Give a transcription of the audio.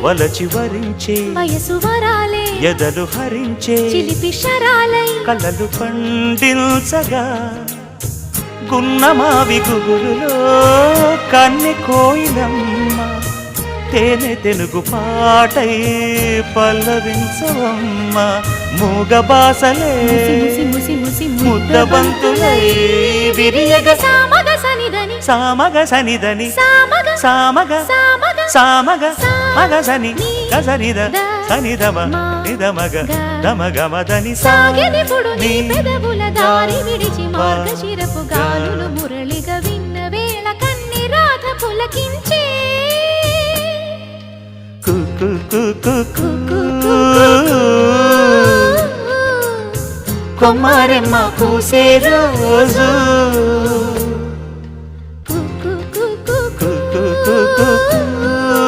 వలచి వరించే వయసు వరాలే ఎదలు హరించే చిలిపి శరాలై కలలు పండించగా గున్నమావి గుగురులో కన్నె కోయిలమ్మ తేనె తెనుగు పాటై పల్లవించవమ్మ మూగ బాసలే ముద్దబంతులై విరియగ సామగ సనిదని సామగ సనిదని సామగ సామగ సామగ సామగ మగ సని గసనిద సనిదమ నిదమగ దమగమదని సాగెనిపుడు నీ పెదవుల దారి విడిచి మార్గశిరపు గాలులు మురళిగా విన్న వేళ కన్ని రాధ పులకించే కుకు కుకు కొమ్మరెమ్మ పూసే రోజు కు కు కు కు కు